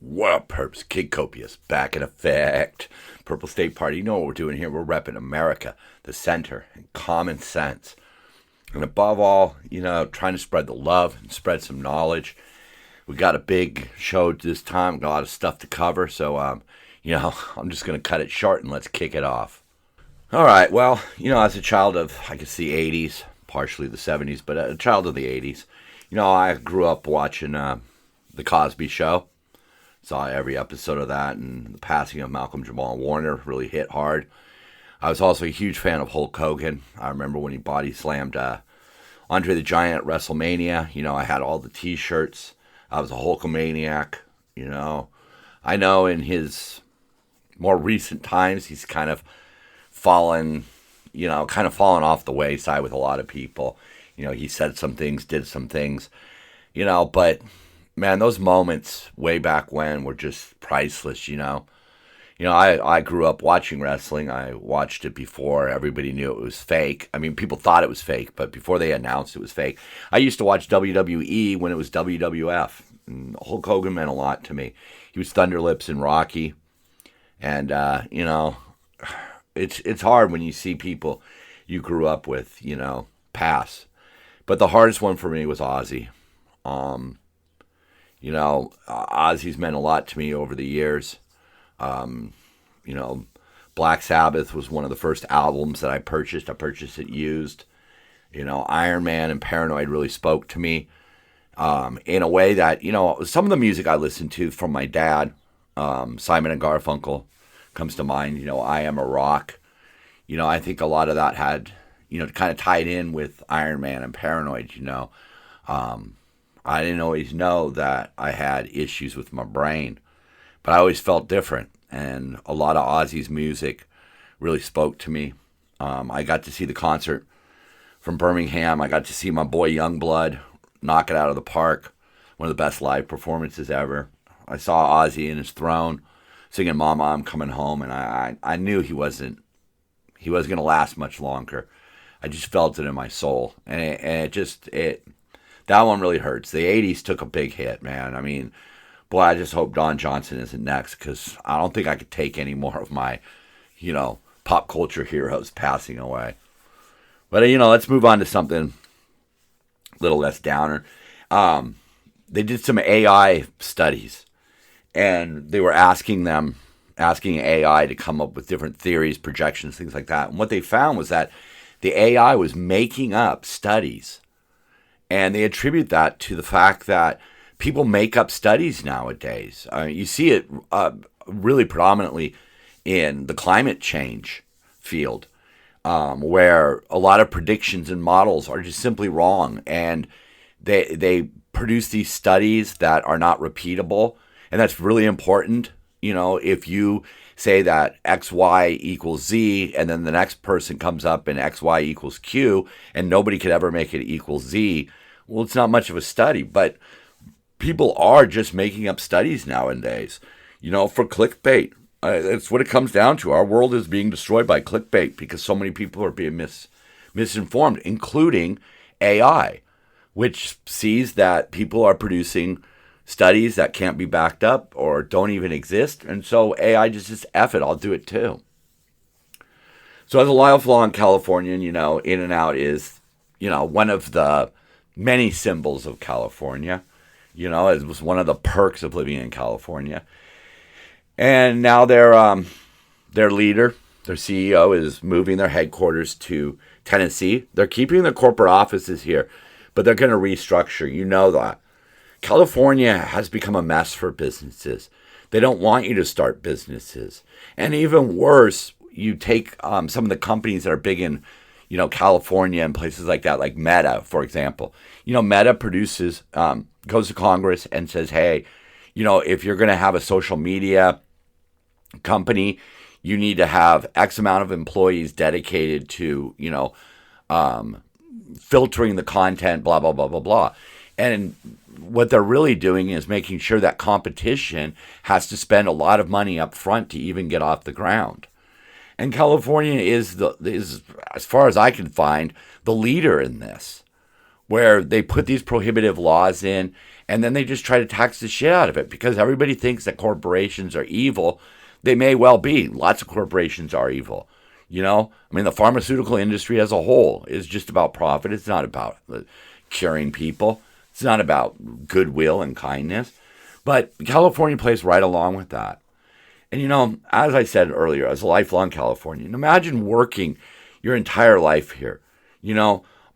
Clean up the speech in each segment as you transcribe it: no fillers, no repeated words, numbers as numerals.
What up, Perps? Kid Copious, back in effect. Purple State Party, you know what we're doing here. We're repping America, the center, and common sense. And above all, trying to spread the love and spread some knowledge. We got a big show this time, got a lot of stuff to cover, so, I'm just going to cut it short and let's kick it off. All right, well, as a child of, I guess, the 80s, partially the 70s, but a child of the 80s, I grew up watching The Cosby Show. Saw every episode of that, and the passing of Malcolm Jamal Warner really hit hard. I was also a huge fan of Hulk Hogan. I remember when he body slammed Andre the Giant at WrestleMania. I had all the T-shirts. I was a Hulkamaniac. I know in his more recent times, he's kind of fallen off the wayside with a lot of people. He said some things, did some things, but man, those moments way back when were just priceless, I grew up watching wrestling. I watched it before everybody knew it was fake. I mean, people thought it was fake, but before they announced it was fake. I used to watch WWE when it was WWF. And Hulk Hogan meant a lot to me. He was Thunder Lips in Rocky. And, it's hard when you see people you grew up with, pass. But the hardest one for me was Ozzy. Ozzy's meant a lot to me over the years. Black Sabbath was one of the first albums that I purchased. I purchased it used. Iron Man and Paranoid really spoke to me in a way that, some of the music I listened to from my dad, Simon and Garfunkel comes to mind. I Am a Rock. I think a lot of that had, kind of tied in with Iron Man and Paranoid, I didn't always know that I had issues with my brain, but I always felt different, and a lot of Ozzy's music really spoke to me. I got to see the concert from Birmingham. I got to see my boy Youngblood knock it out of the park, one of the best live performances ever. I saw Ozzy in his throne singing Mama, I'm Coming Home, and I knew he wasn't going to last much longer. I just felt it in my soul, and that one really hurts. The 80s took a big hit, man. I mean, boy, I just hope Don Johnson isn't next, because I don't think I could take any more of my, pop culture heroes passing away. But, let's move on to something a little less downer. They did some AI studies, and they were asking AI to come up with different theories, projections, things like that. And what they found was that the AI was making up studies. And they attribute that to the fact that people make up studies nowadays. You see it really predominantly in the climate change field, where a lot of predictions and models are just simply wrong. And they produce these studies that are not repeatable. And that's really important. If you say that XY equals Z, and then the next person comes up and XY equals Q, and nobody could ever make it equal Z, well, it's not much of a study. But people are just making up studies nowadays, for clickbait. That's what it comes down to. Our world is being destroyed by clickbait because so many people are being misinformed, including AI, which sees that people are producing studies that can't be backed up or don't even exist. And so AI just says, F it, I'll do it too. So as a lifelong Californian, In-N-Out is, one of the many symbols of California. It was one of the perks of living in California. And now their leader, their CEO, is moving their headquarters to Tennessee. They're keeping their corporate offices here, but they're going to restructure. You know that. California has become a mess for businesses. They don't want you to start businesses. And even worse, you take some of the companies that are big in, California and places like that, like Meta, for example. Meta produces, goes to Congress and says, hey, if you're going to have a social media company, you need to have X amount of employees dedicated to, filtering the content, blah, blah, blah, blah, blah. And what they're really doing is making sure that competition has to spend a lot of money up front to even get off the ground. And California is, as far as I can find, the leader in this, where they put these prohibitive laws in And then they just try to tax the shit out of it because everybody thinks that corporations are evil. They may well be. Lots of corporations are evil. I mean, the pharmaceutical industry as a whole is just about profit. It's not about curing people. It's not about goodwill and kindness. But California plays right along with that. And, as I said earlier, as a lifelong Californian, imagine working your entire life here.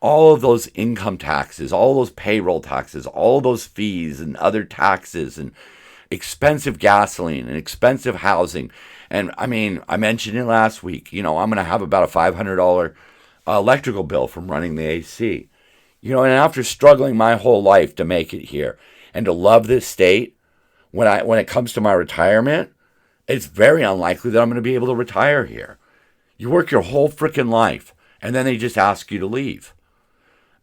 All of those income taxes, all those payroll taxes, all those fees and other taxes and expensive gasoline and expensive housing. And I mean, I mentioned it last week, I'm going to have about a $500 electrical bill from running the AC. And after struggling my whole life to make it here and to love this state, when it comes to my retirement, it's very unlikely that I'm going to be able to retire here. You work your whole freaking life and then they just ask you to leave.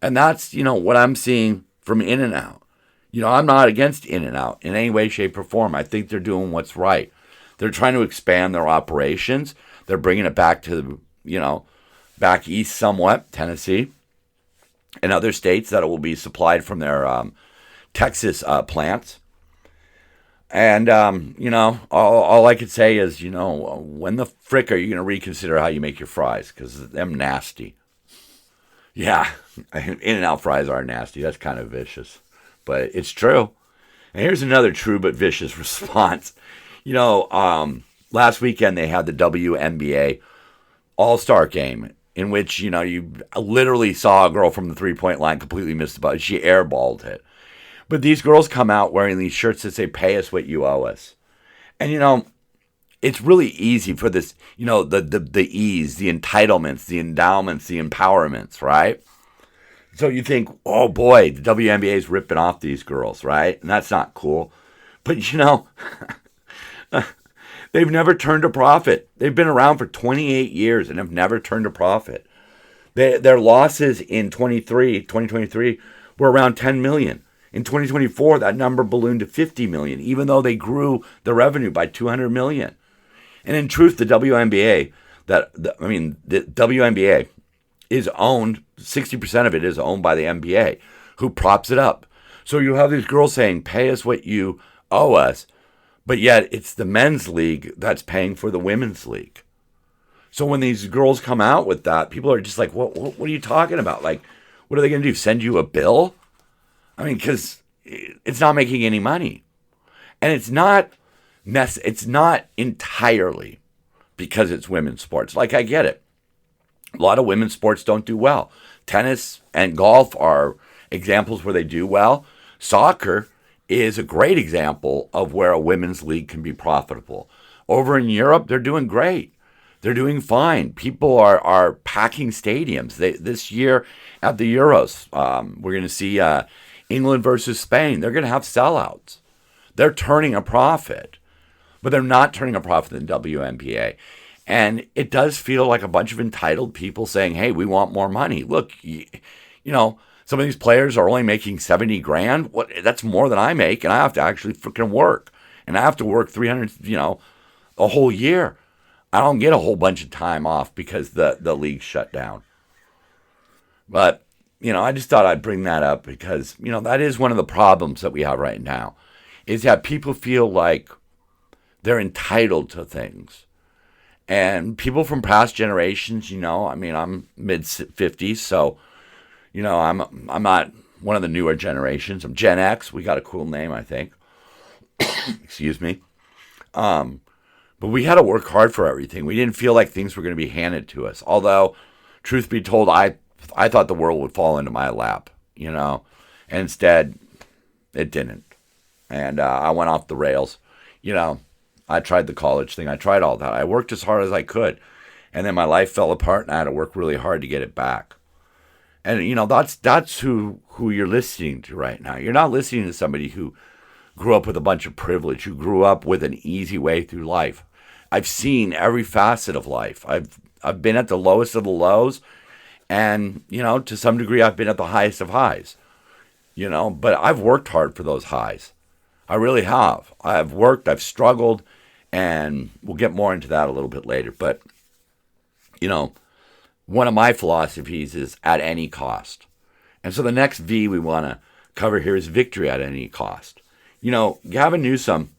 And that's, what I'm seeing from In-N-Out. I'm not against In-N-Out in any way, shape, or form. I think they're doing what's right. They're trying to expand their operations. They're bringing it back to, back east somewhat, Tennessee, and other states that it will be supplied from their Texas plants. And, all I could say is, when the frick are you going to reconsider how you make your fries? Because them nasty. Yeah, In-N-Out fries are nasty. That's kind of vicious. But it's true. And here's another true but vicious response. Last weekend they had the WNBA All-Star game in which, you literally saw a girl from the three-point line completely miss the ball. She airballed it. But these girls come out wearing these shirts that say, pay us what you owe us. And, it's really easy for this, the ease, the entitlements, the endowments, the empowerments, right? So you think, oh boy, the WNBA is ripping off these girls, right? And that's not cool. But, they've never turned a profit. They've been around for 28 years and have never turned a profit. Their losses in 2023 were around 10 million. In 2024, that number ballooned to 50 million, even though they grew the revenue by 200 million. And in truth, the WNBA, the WNBA is owned, 60% of it is owned by the NBA, who props it up. So you have these girls saying, pay us what you owe us, but yet it's the men's league that's paying for the women's league. So when these girls come out with that, people are just like, what are you talking about? Like, what are they going to do, send you a bill? I mean, because it's not making any money. And it's not entirely because it's women's sports. Like, I get it. A lot of women's sports don't do well. Tennis and golf are examples where they do well. Soccer is a great example of where a women's league can be profitable. Over in Europe, they're doing great. They're doing fine. People are packing stadiums. This year at the Euros, we're going to see England versus Spain. They're going to have sellouts. They're turning a profit. But they're not turning a profit in the WNBA. And it does feel like a bunch of entitled people saying, hey, we want more money. Look, some of these players are only making 70 grand. That's more than I make, and I have to actually freaking work. And I have to work 300, a whole year. I don't get a whole bunch of time off because the league shut down. But, I just thought I'd bring that up because, that is one of the problems that we have right now, is that people feel like they're entitled to things. And people from past generations, I'm mid-50s, so, I'm not one of the newer generations. I'm Gen X. We got a cool name, I think. Excuse me. But we had to work hard for everything. We didn't feel like things were going to be handed to us. Although, truth be told, I thought the world would fall into my lap, And instead, it didn't. And I went off the rails. I tried the college thing. I tried all that. I worked as hard as I could. And then my life fell apart and I had to work really hard to get it back. And, that's who you're listening to right now. You're not listening to somebody who grew up with a bunch of privilege, who grew up with an easy way through life. I've seen every facet of life. I've been at the lowest of the lows. And, to some degree, I've been at the highest of highs. But I've worked hard for those highs. I really have. I've worked, I've struggled, and we'll get more into that a little bit later. But, one of my philosophies is at any cost. And so the next V we want to cover his victory at any cost. Gavin Newsom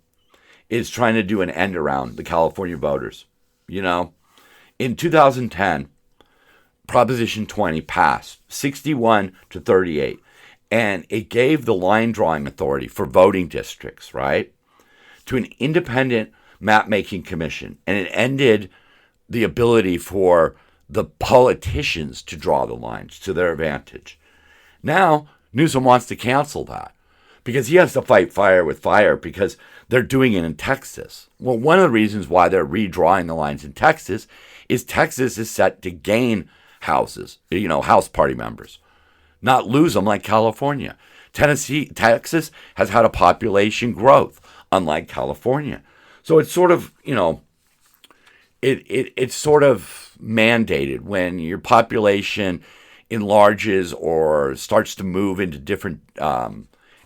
is trying to do an end around the California voters. In 2010, Proposition 20 passed 61-38, and it gave the line drawing authority for voting districts, right, to an independent map-making commission, and it ended the ability for the politicians to draw the lines to their advantage. Now, Newsom wants to cancel that because he has to fight fire with fire because they're doing it in Texas. Well, one of the reasons why they're redrawing the lines in Texas is set to gain houses, House party members, not lose them like California. Texas has had a population growth, unlike California. So it's sort of, it's sort of mandated when your population enlarges or starts to move into different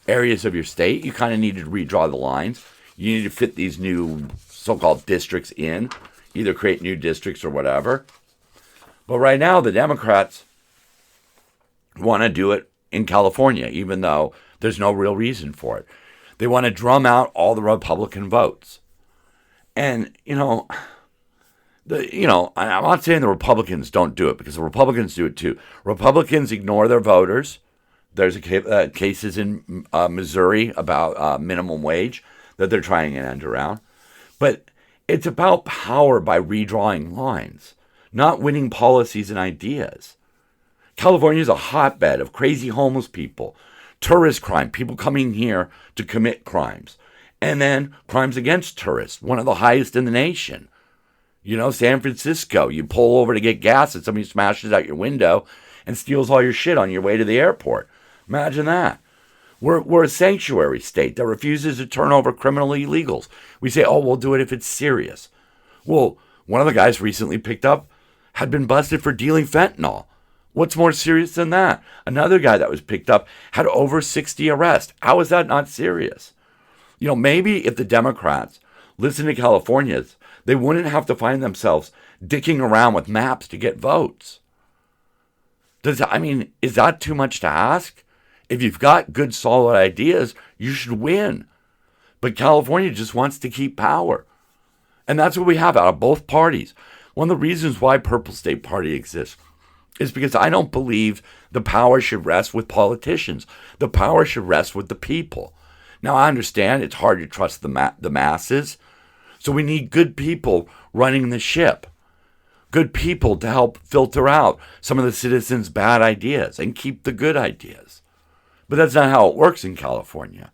areas of your state. You kind of need to redraw the lines. You need to fit these new so-called districts in, either create new districts or whatever. But right now, the Democrats want to do it in California, even though there's no real reason for it. They want to drum out all the Republican votes. And, I'm not saying the Republicans don't do it, because the Republicans do it too. Republicans ignore their voters. There's cases in Missouri about minimum wage that they're trying to end around. But it's about power by redrawing lines, not winning policies and ideas. California is a hotbed of crazy homeless people, tourist crime, people coming here to commit crimes, and then crimes against tourists, one of the highest in the nation. San Francisco, you pull over to get gas and somebody smashes out your window and steals all your shit on your way to the airport. Imagine that. We're a sanctuary state that refuses to turn over criminal illegals. We say, we'll do it if it's serious. Well, one of the guys recently picked up had been busted for dealing fentanyl. What's more serious than that? Another guy that was picked up had over 60 arrests. How is that not serious? Maybe if the Democrats listen to Californians, they wouldn't have to find themselves dicking around with maps to get votes. Is that too much to ask? If you've got good, solid ideas, you should win. But California just wants to keep power. And that's what we have out of both parties. One of the reasons why Purple State Party exists is because I don't believe the power should rest with politicians. The power should rest with the people. Now, I understand it's hard to trust the masses, so we need good people running the ship. Good people to help filter out some of the citizens' bad ideas and keep the good ideas. But that's not how it works in California.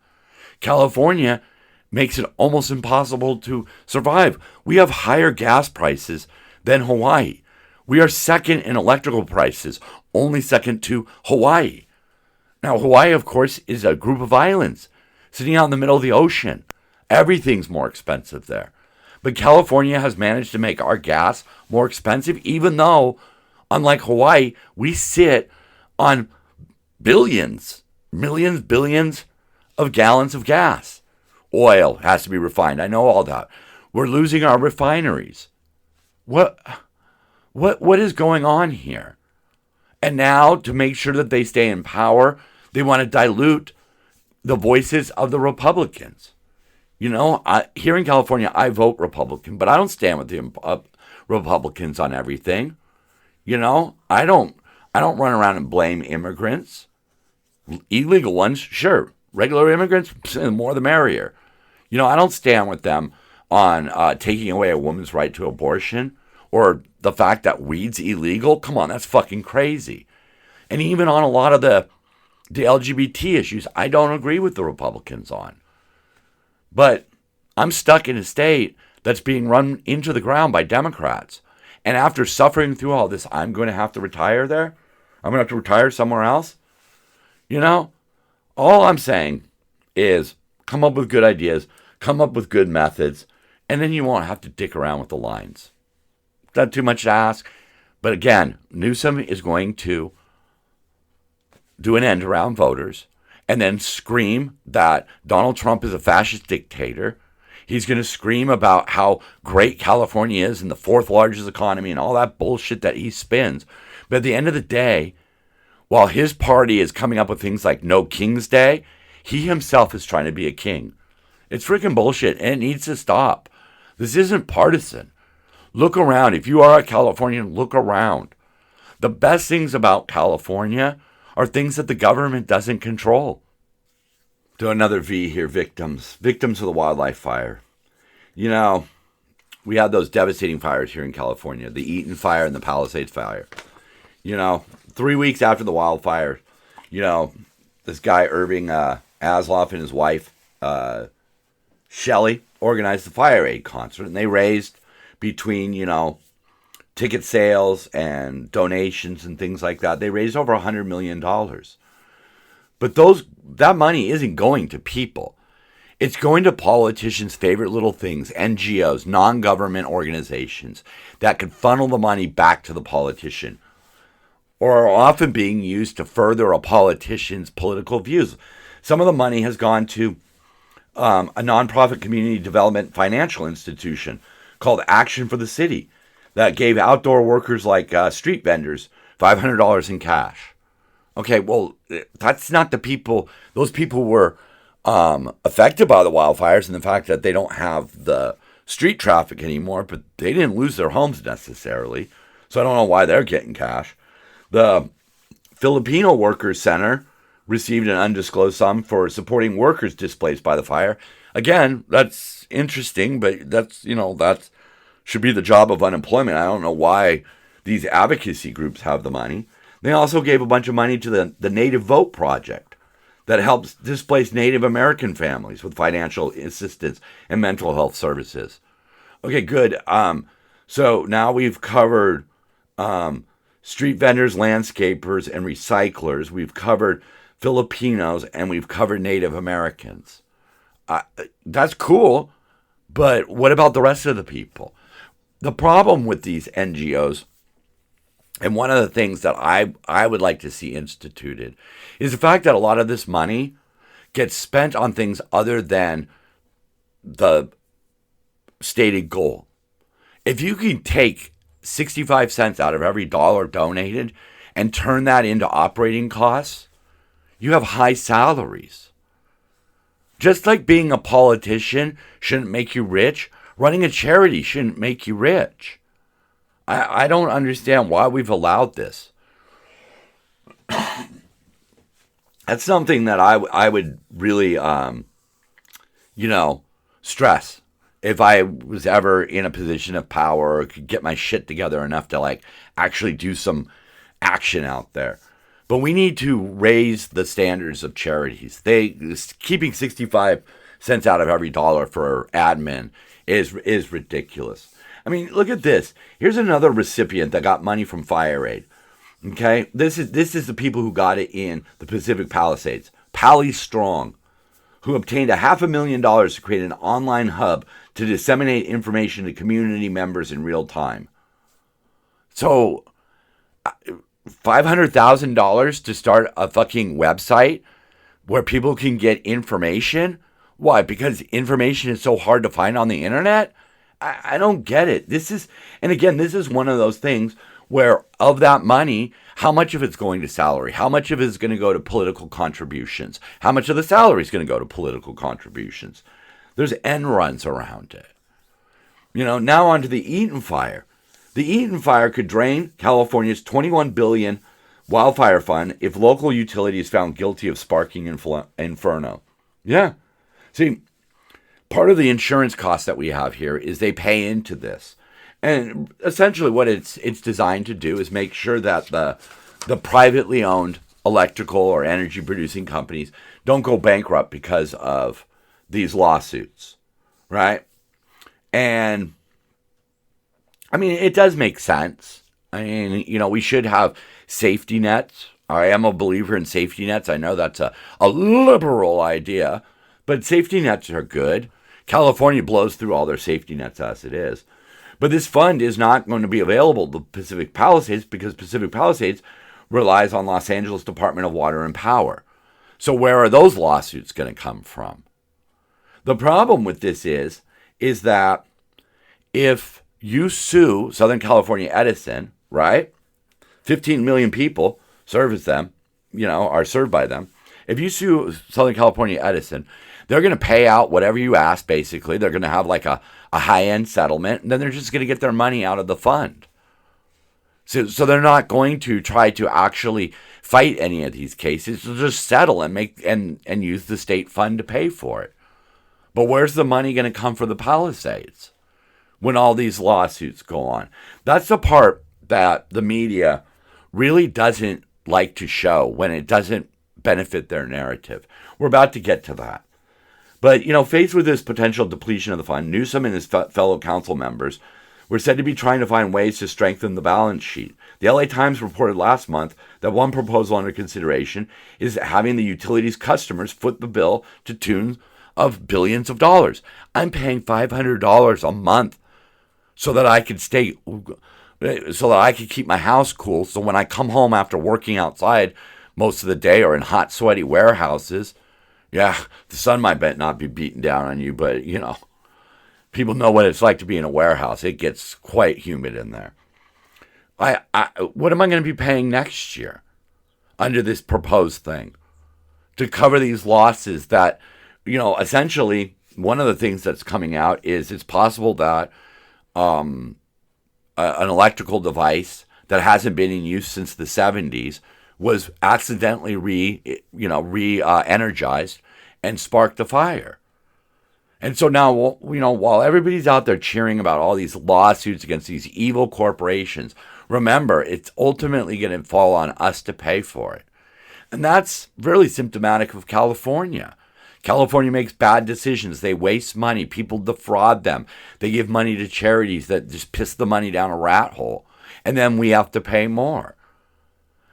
California makes it almost impossible to survive. We have higher gas prices than Hawaii. We are second in electrical prices, only second to Hawaii. Now, Hawaii, of course, is a group of islands sitting out in the middle of the ocean. Everything's more expensive there. But California has managed to make our gas more expensive, even though, unlike Hawaii, we sit on billions of gallons of gas. Oil has to be refined. I know all that. We're losing our refineries. What is going on here? And now, to make sure that they stay in power, they want to dilute the voices of the Republicans. Here in California, I vote Republican, but I don't stand with the Republicans on everything. I don't run around and blame immigrants. Illegal ones, sure. Regular immigrants, the more the merrier. I don't stand with them on taking away a woman's right to abortion or the fact that weed's illegal. Come on, that's fucking crazy. And even on a lot of the LGBT issues, I don't agree with the Republicans on. But I'm stuck in a state that's being run into the ground by Democrats. And after suffering through all this, I'm going to have to retire there? I'm going to have to retire somewhere else? All I'm saying is come up with good ideas, come up with good methods, and then you won't have to dick around with the lines. Not too much to ask. But again, Newsom is going to do an end around voters and then scream that Donald Trump is a fascist dictator. He's going to scream about how great California is and the fourth largest economy and all that bullshit that he spins. But at the end of the day, While his party is coming up with things like No King's Day, he himself is trying to be a king. It's freaking bullshit, and it needs to stop. This isn't partisan. Look around. If you are a Californian, look around. The best things about California are things that the government doesn't control. Do another V here, victims. Victims of the wildlife fire. You know, we had those devastating fires here in California, the Eaton fire and the Palisades fire. You know, 3 weeks after the wildfire, you know, this guy, Irving Asloff, and his wife, Shelley, organized the FireAid concert, and they raised between, you know, ticket sales and donations and things like that, they raised over $100 million. But that money isn't going to people. It's going to politicians' favorite little things, NGOs, non-government organizations that can funnel the money back to the politician, or are often being used to further a politician's political views. Some of the money has gone to a nonprofit community development financial institution called Action for the City that gave outdoor workers like street vendors $500 in cash. Okay, well, that's not the people. Those people were affected by the wildfires and the fact that they don't have the street traffic anymore, but they didn't lose their homes necessarily. So I don't know why they're getting cash. The Filipino Workers Center received an undisclosed sum for supporting workers displaced by the fire. Again, that's interesting, but that should be the job of unemployment. I don't know why these advocacy groups have the money. They also gave a bunch of money to the Native Vote Project that helps displaced Native American families with financial assistance and mental health services. Okay, good. So now we've covered street vendors, landscapers, and recyclers. We've covered Filipinos, and we've covered Native Americans. That's cool, but what about the rest of the people? The problem with these NGOs, and one of the things that I would like to see instituted, is the fact that a lot of this money gets spent on things other than the stated goal. If you can take 65 cents out of every dollar donated and turn that into operating costs, you have high salaries. Just like being a politician shouldn't make you rich, running a charity shouldn't make you rich. I don't understand why we've allowed this. That's something that I would really, stress if I was ever in a position of power or could get my shit together enough to actually do some action out there. But we need to raise the standards of charities. Keeping 65 cents out of every dollar for admin is ridiculous. I mean, look at this. Here's another recipient that got money from FireAid. Okay, this is the people who got it in the Pacific Palisades. Pally Strong, who obtained $500,000 to create an online hub to disseminate information to community members in real time. So, $500,000 to start a fucking website where people can get information? Why? Because information is so hard to find on the internet? I don't get it. This is one of those things where of that money, how much of it's going to salary? How much of it is going to go to political contributions? How much of the salary is going to go to political contributions? There's end runs around it. Now on to the Eaton fire. The Eaton fire could drain California's $21 billion wildfire fund if local utilities found guilty of sparking inferno. Yeah. See, part of the insurance cost that we have here is they pay into this. And essentially what it's designed to do is make sure that the privately owned electrical or energy producing companies don't go bankrupt because of these lawsuits, right? And I mean, it does make sense. I mean, we should have safety nets. I am a believer in safety nets. I know that's a liberal idea, but safety nets are good. California blows through all their safety nets as it is. But this fund is not going to be available to Pacific Palisades because Pacific Palisades relies on Los Angeles Department of Water and Power. So where are those lawsuits going to come from? The problem with this is that if you sue Southern California Edison, right? 15 million people service them. are served by them. If you sue Southern California Edison, they're going to pay out whatever you ask, basically. They're going to have like a high-end settlement, and then they're just going to get their money out of the fund. So they're not going to try to actually fight any of these cases. They'll just settle and make and use the state fund to pay for it. But where's the money going to come for the Palisades when all these lawsuits go on? That's the part that the media really doesn't like to show when it doesn't benefit their narrative. We're about to get to that. But, faced with this potential depletion of the fund, Newsom and his fellow council members were said to be trying to find ways to strengthen the balance sheet. The LA Times reported last month that one proposal under consideration is having the utilities customers foot the bill to tunes of billions of dollars. I'm paying $500 a month so that I could keep my house cool. So when I come home after working outside most of the day or in hot, sweaty warehouses, the sun might not be beating down on you, but, people know what it's like to be in a warehouse. It gets quite humid in there. What am I going to be paying next year under this proposed thing to cover these losses that, essentially one of the things that's coming out is it's possible that an electrical device that hasn't been in use since the 70s was accidentally re-energized and sparked a fire. And so now, while everybody's out there cheering about all these lawsuits against these evil corporations, remember, it's ultimately going to fall on us to pay for it. And that's really symptomatic of California. California makes bad decisions. They waste money. People defraud them. They give money to charities that just piss the money down a rat hole. And then we have to pay more.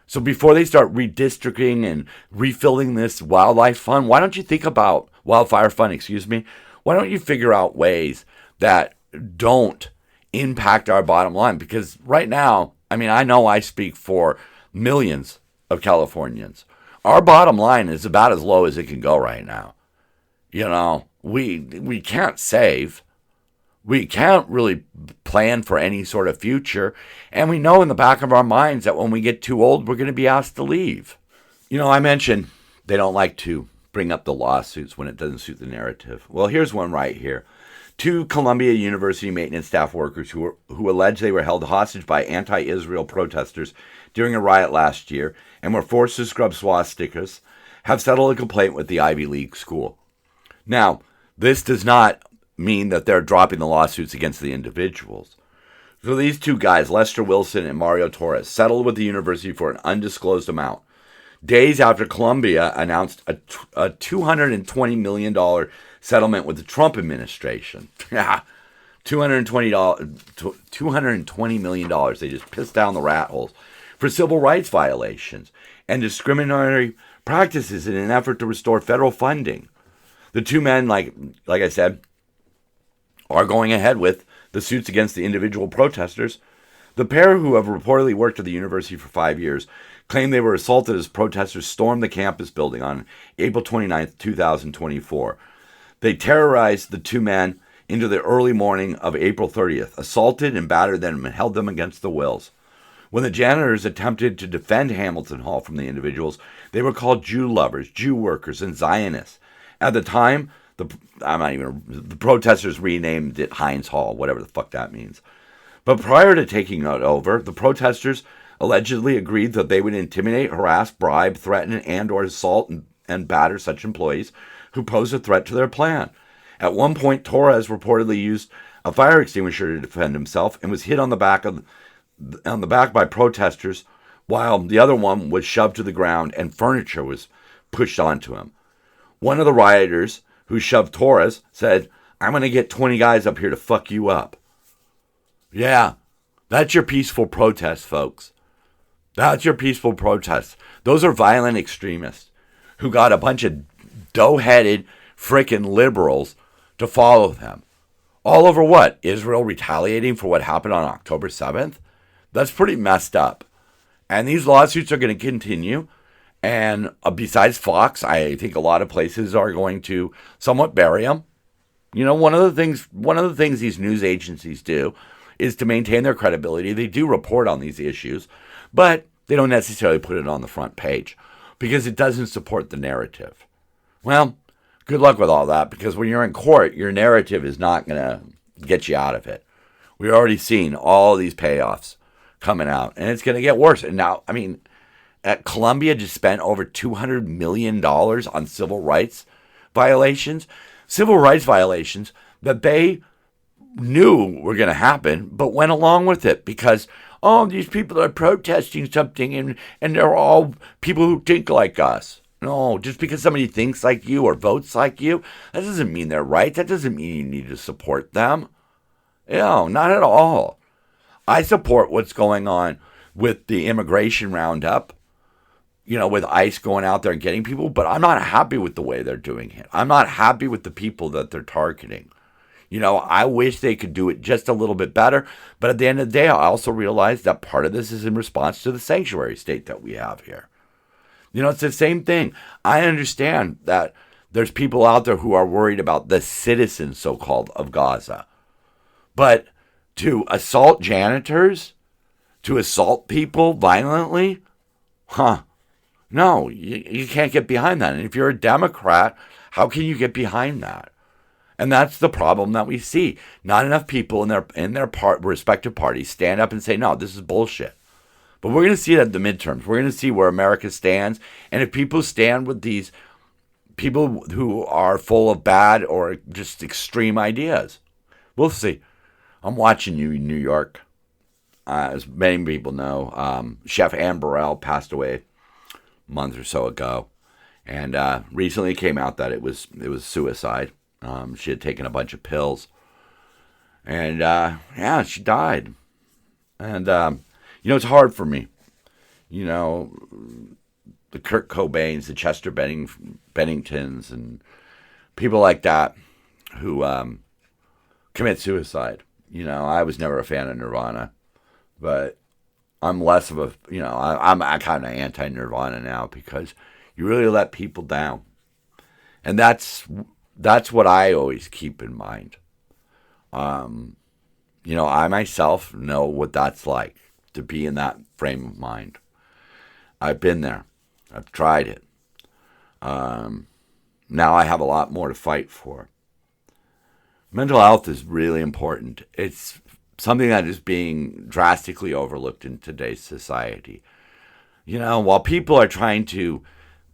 So before they start redistricting and refilling this wildlife fund, why don't you think about wildfire fund, why don't you figure out ways that don't impact our bottom line? Because right now, I know I speak for millions of Californians. Our bottom line is about as low as it can go right now. We can't save. We can't really plan for any sort of future. And we know in the back of our minds that when we get too old, we're going to be asked to leave. I mentioned they don't like to bring up the lawsuits when it doesn't suit the narrative. Well, here's one right here. 2 Columbia University maintenance staff workers who allege they were held hostage by anti-Israel protesters during a riot last year and were forced to scrub swastikas have settled a complaint with the Ivy League school. Now, this does not mean that they're dropping the lawsuits against the individuals. So these 2 guys, Lester Wilson and Mario Torres, settled with the university for an undisclosed amount, days after Columbia announced a $220 million settlement with the Trump administration. $220 million. They just pissed down the rat holes for civil rights violations and discriminatory practices in an effort to restore federal funding. The 2 men, like I said, are going ahead with the suits against the individual protesters. The pair, who have reportedly worked at the university for 5 years, claim they were assaulted as protesters stormed the campus building on April 29, 2024. They terrorized the 2 men into the early morning of April 30th, assaulted and battered them and held them against the wills. When the janitors attempted to defend Hamilton Hall from the individuals, they were called Jew lovers, Jew workers, and Zionists. At the time, the protesters renamed it Heinz Hall, whatever the fuck that means. But prior to taking it over, the protesters allegedly agreed that they would intimidate, harass, bribe, threaten, and/or assault and batter such employees who posed a threat to their plan. At one point, Torres reportedly used a fire extinguisher to defend himself and was hit on the back by protesters, while the other one was shoved to the ground and furniture was pushed onto him. One of the rioters who shoved Torres said, "I'm going to get 20 guys up here to fuck you up." Yeah, that's your peaceful protest, folks. That's your peaceful protest. Those are violent extremists who got a bunch of dough-headed frickin' liberals to follow them. All over what? Israel retaliating for what happened on October 7th? That's pretty messed up. And these lawsuits are going to continue. And besides Fox, I think a lot of places are going to somewhat bury them. One of the things these news agencies do is to maintain their credibility. They do report on these issues, but they don't necessarily put it on the front page because it doesn't support the narrative. Well, good luck with all that, because when you're in court, your narrative is not going to get you out of it. We've already seen all these payoffs coming out, and it's going to get worse. And now, I mean, Colombia just spent over $200 million on civil rights violations that they knew were going to happen, but went along with it because, oh, these people are protesting something and they're all people who think like us. No, just because somebody thinks like you or votes like you, that doesn't mean they're right. That doesn't mean you need to support them. No, not at all. I support what's going on with the immigration roundup, with ICE going out there and getting people, but I'm not happy with the way they're doing it. I'm not happy with the people that they're targeting. I wish they could do it just a little bit better, but at the end of the day, I also realize that part of this is in response to the sanctuary state that we have here. It's the same thing. I understand that there's people out there who are worried about the citizens, so-called, of Gaza. But to assault janitors, to assault people violently, no, you can't get behind that. And if you're a Democrat, how can you get behind that? And that's the problem that we see. Not enough people in their respective parties stand up and say, no, this is bullshit. But we're going to see that at the midterms. We're going to see where America stands. And if people stand with these people who are full of bad or just extreme ideas, we'll see. I'm watching you in New York. As many people know, Chef Ann Burrell passed away a month or so ago. And recently it came out that it was suicide. She had taken a bunch of pills. And, she died. And, it's hard for me. The Kurt Cobains, the Chester Benningtons, and people like that who commit suicide. I was never a fan of Nirvana, but I'm less of a, I'm kind of anti-Nirvana now because you really let people down. And that's what I always keep in mind. I myself know what that's like to be in that frame of mind. I've been there. I've tried it. Now I have a lot more to fight for. Mental health is really important. It's something that is being drastically overlooked in today's society. While people are trying to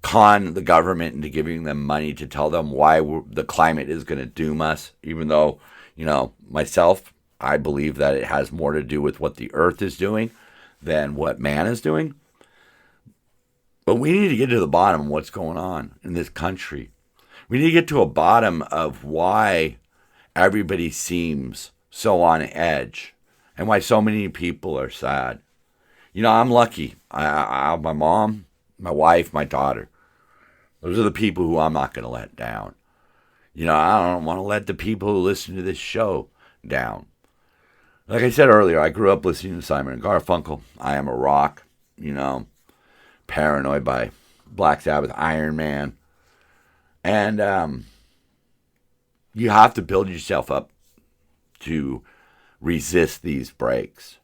con the government into giving them money to tell them why the climate is going to doom us, even though, myself, I believe that it has more to do with what the earth is doing than what man is doing. But we need to get to the bottom of what's going on in this country. We need to get to a bottom of why everybody seems so on edge and why so many people are sad. I'm lucky. I have my mom, my wife, my daughter. Those are the people who I'm not going to let down. I don't want to let the people who listen to this show down. Like I said earlier, I grew up listening to Simon and Garfunkel. I Am a Rock, Paranoid by Black Sabbath, Iron Man. And you have to build yourself up to resist these breaks.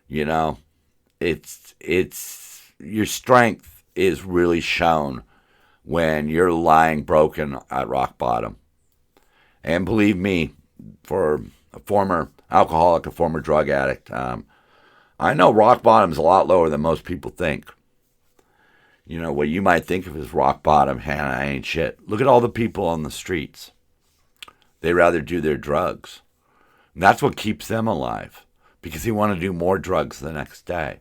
It's your strength is really shown when you're lying broken at rock bottom. And believe me, for a former alcoholic, a former drug addict, I know rock bottom is a lot lower than most people think. What you might think of as rock bottom, I ain't shit. Look at all the people on the streets. They rather do their drugs. And that's what keeps them alive, because they want to do more drugs the next day.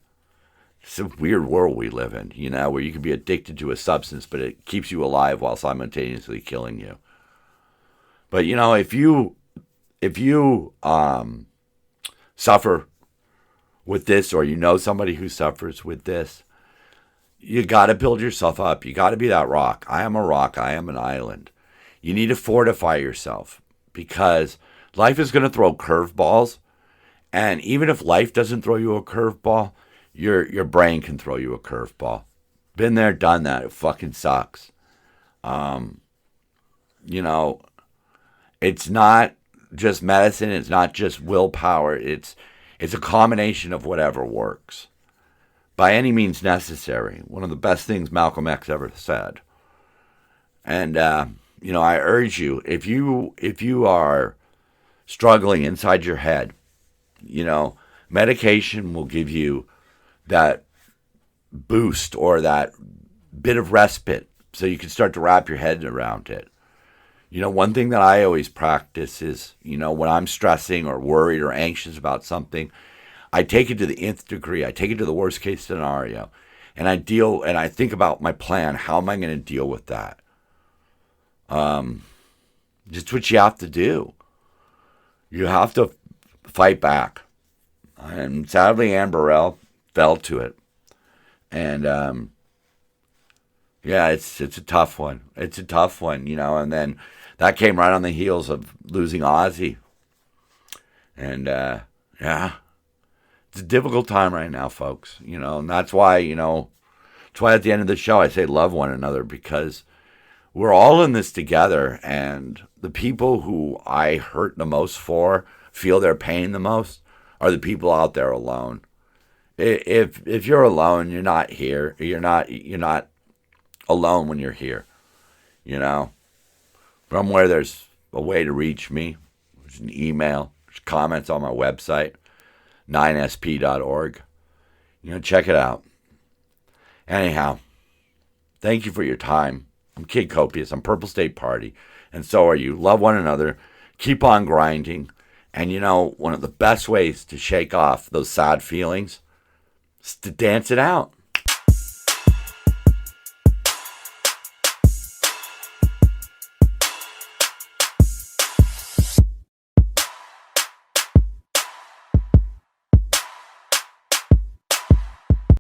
It's a weird world we live in, where you can be addicted to a substance, but it keeps you alive while simultaneously killing you. But, if you suffer with this, or somebody who suffers with this, you got to build yourself up. You got to be that rock. I am a rock. I am an island. You need to fortify yourself, because life is going to throw curveballs. And even if life doesn't throw you a curveball, your brain can throw you a curveball. Been there, done that. It fucking sucks. It's not just medicine. It's not just willpower. It's a combination of whatever works. by any means necessary. One of the best things Malcolm X ever said. And I urge you, if you are struggling inside your head, medication will give you that boost or that bit of respite so you can start to wrap your head around it. One thing that I always practice is, when I'm stressing or worried or anxious about something, I take it to the nth degree. I take it to the worst case scenario. And I think about my plan. How am I going to deal with that? Just what you have to do. You have to fight back. And sadly, Ann Burrell fell to it. And, it's a tough one. It's a tough one, and then that came right on the heels of losing Ozzy. And, it's a difficult time right now, folks, and that's why at the end of the show I say love one another, because we're all in this together, and the people who I hurt the most for, feel their pain the most, are the people out there alone. If you're alone, you're not here. You're not alone when you're here. From where there's a way to reach me, there's an email, there's comments on my website, 9sp.org. Check it out. Anyhow, thank you for your time. I'm Kid Copious. I'm Purple State Party. And so are you. Love one another. Keep on grinding. And one of the best ways to shake off those sad feelings is to dance it out.